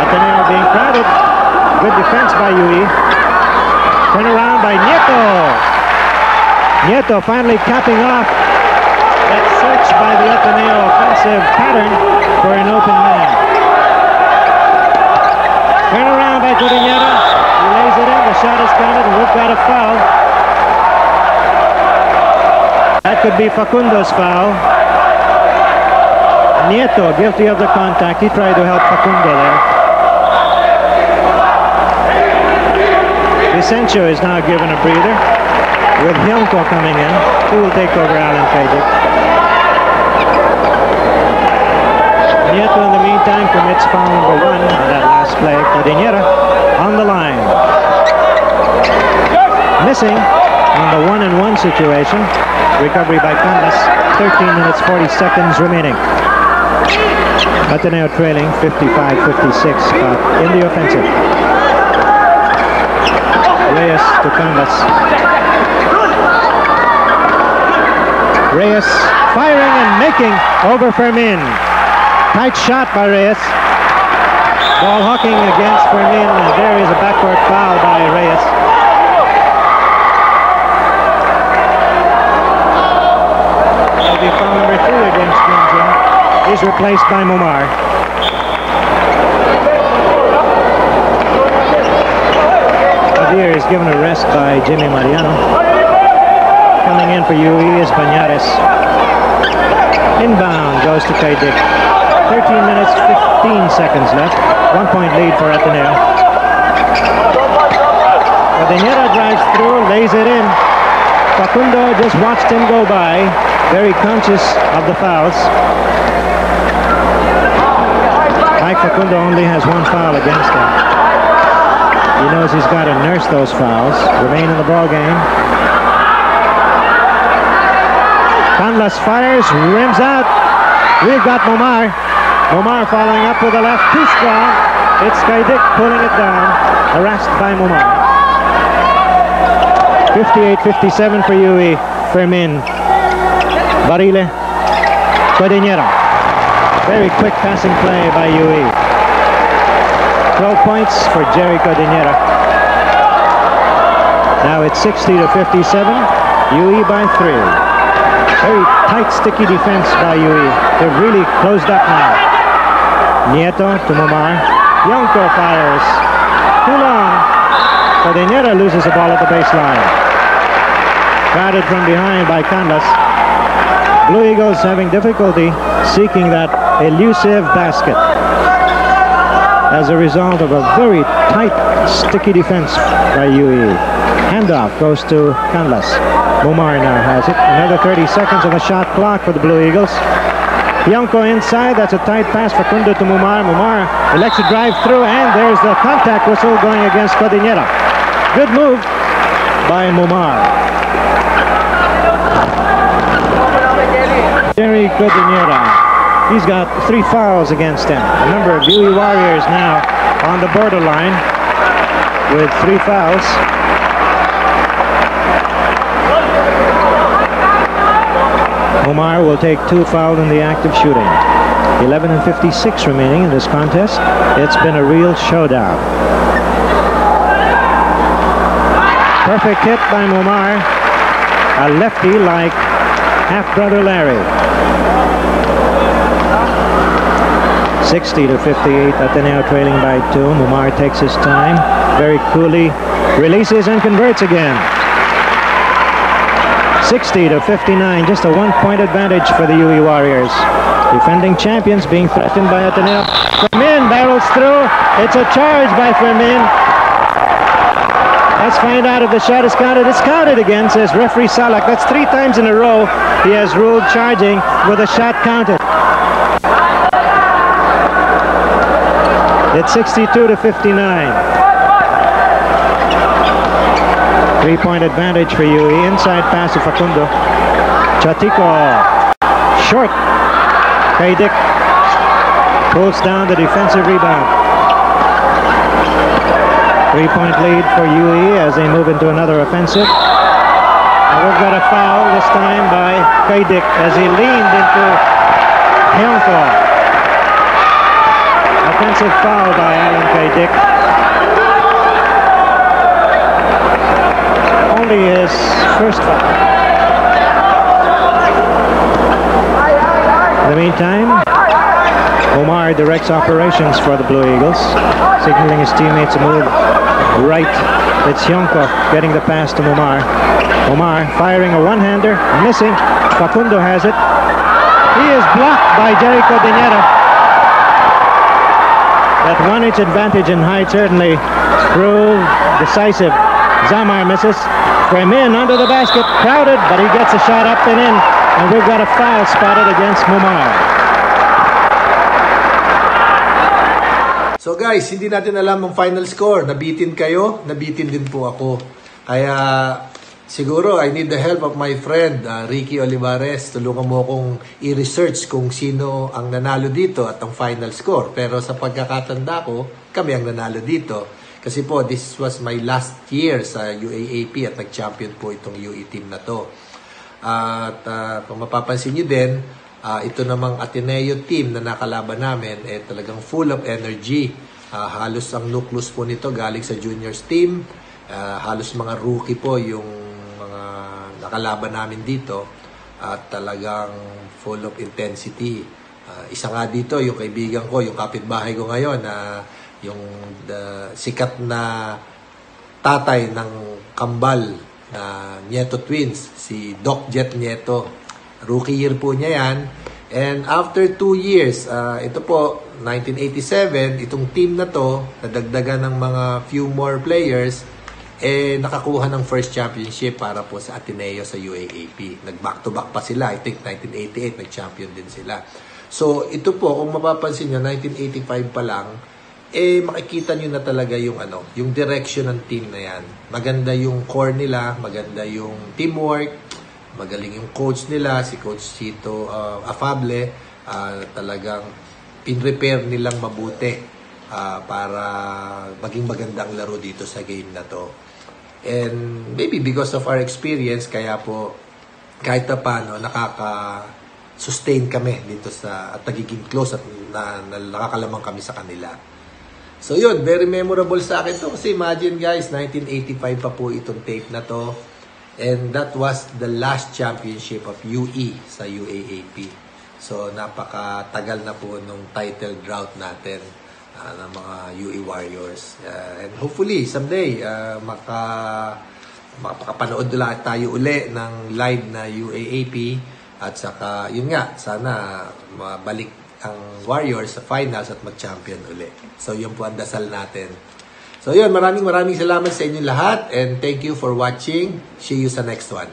Ateneo being crowded. Good defense by UE. Turn around by Nieto. Nieto finally capping off that search by the Ateneo offensive pattern for an open man. Turn around by Cordillera. He lays it in. The shot is counted, and we've got a foul. That could be Facundo's foul. Nieto guilty of the contact. He tried to help Facundo there. Vicencio is now given a breather with Hyunko coming in. He will take over Alan Kaidik. Nieto in the meantime commits foul number 1 on that last play. Cordillera on the line. Missing on the 1-and-1 situation. Recovery by Canlas. 13 minutes 40 seconds remaining. Ateneo trailing 55-56 in the offensive. Reyes to Canlas. Reyes firing and making over Fermin. Tight shot by Reyes. Ball hawking against Fermin, and there is a backcourt foul by Reyes. That'll be foul number 3 against Junjun. He's replaced by Momar. Javier is given a rest by Jimmy Mariano. Coming in for UE is Banyares. Inbound goes to Kaidik. 13 minutes, 15 seconds left. 1-point lead for Ateneo. Cordillera drives through, lays it in. Facundo just watched him go by, very conscious of the fouls. Mike Facundo only has 1 foul against him. He knows he's got to nurse those fouls, remain in the ball game. Canlas fires, rims out. We've got Momar. Momar following up with a left, too strong. It's Kaidik pulling it down, harassed by Momar. 58-57 for UE. Fermin. Barile. Cordillera. Very quick passing play by UE. 12 points for Jerry Cordillera. Now it's 60-57. UE by 3. Very tight, sticky defense by UE. They're really closed up now. Nieto to Momar. Yonko fires. Too long. Cordillera loses the ball at the baseline. Crowded from behind by Canlas. Blue Eagles having difficulty seeking that elusive basket as a result of a very tight, sticky defense by UE. Handoff goes to Canlas. Momar now has it. Another 30 seconds of a shot clock for the Blue Eagles. Yonko inside. That's a tight pass. Facundo to Momar. Momar elects to drive through, and there's the contact whistle going against Cordillera. Good move by Momar. Jerry Cordillera. He's got 3 fouls against him. A number of UE Warriors now on the borderline. with 3 fouls. Omar will take 2 fouls in the act of shooting. 11:56 remaining in this contest. It's been a real showdown. Perfect hit by Omar. A lefty like half-brother Larry. 60-58, Ateneo trailing by 2. Omar takes his time, very coolly releases and converts again. 60-59, just a 1-point advantage for the UE Warriors. Defending champions being threatened by Ateneo. Fermin barrels through. It's a charge by Fermin. Let's find out if the shot is counted. It's counted again, says referee Salak. That's 3 times in a row he has ruled charging with a shot counted. It's 62-59. 3-point advantage for UE. Inside pass to Facundo. Chatico. Short. Kaidik pulls down the defensive rebound. 3-point lead for UE as they move into another offensive. And we've got a foul this time by Kaidik as he leaned into Hyunko. Offensive foul by Alan Kaidik. Only his first foul. In the meantime, Omar directs operations for the Blue Eagles, signaling his teammates to move right. It's Hyunko getting the pass to Omar. Omar firing a one-hander, missing. Facundo has it. He is blocked by Jericho Dinera. That 1-inch advantage in height certainly proved decisive. Zamar misses. Fermin under the basket, crowded, but he gets a shot up and in. And we've got a foul spotted against Omar. So guys, hindi natin alam ang final score. Nabitin kayo, nabitin din po ako. Kaya siguro I need the help of my friend Ricky Olivares. Tulungan mo akong i-research kung sino ang nanalo dito at ang final score. Pero sa pagkakatanda ko, kami ang nanalo dito. Kasi po, this was my last year sa UAAP at nag-champion po itong UE team na to. At kung mapapansin nyo din, ito namang Ateneo team na nakalaban namin, talagang full of energy. Halos ang nucleus po nito galing sa juniors team. Halos mga rookie po yung mga nakalaban namin dito. At talagang full of intensity. Isa nga dito, yung kaibigan ko, yung kapitbahay ko ngayon, yung sikat na tatay ng kambal na Nieto Twins, si Doc Jet Nieto. Rookie year po niya yan. And after 2 years, ito po, 1987, itong team na to, nadagdagan ng mga few more players, nakakuha ng first championship para po sa Ateneo sa UAAP. Nag-back-to-back pa sila. I think 1988, nag-champion din sila. So, ito po, kung mapapansin nyo, 1985 pa lang, makikita nyo na talaga yung yung direction ng team na yan. Maganda yung core nila, maganda yung teamwork, magaling yung coach nila, si Coach Chito Afable, talagang in-repair nilang mabuti para maging magandang laro dito sa game na to. And maybe because of our experience, kaya po kahit na paano nakaka-sustain kami dito at nagiging close at nakakalamang kami sa kanila. So yun, very memorable sa akin to kasi imagine guys, 1985 pa po itong tape na to. And that was the last championship of UE sa UAAP. So napakatagal na po nung title drought natin ng mga UE Warriors. And hopefully someday makapanood tayo uli ng live na UAAP at saka yun nga, sana mabalik ang Warriors sa finals at mag-champion uli. So yun po ang dasal natin. So yun, maraming salamat sa inyo lahat and thank you for watching. See you sa next one.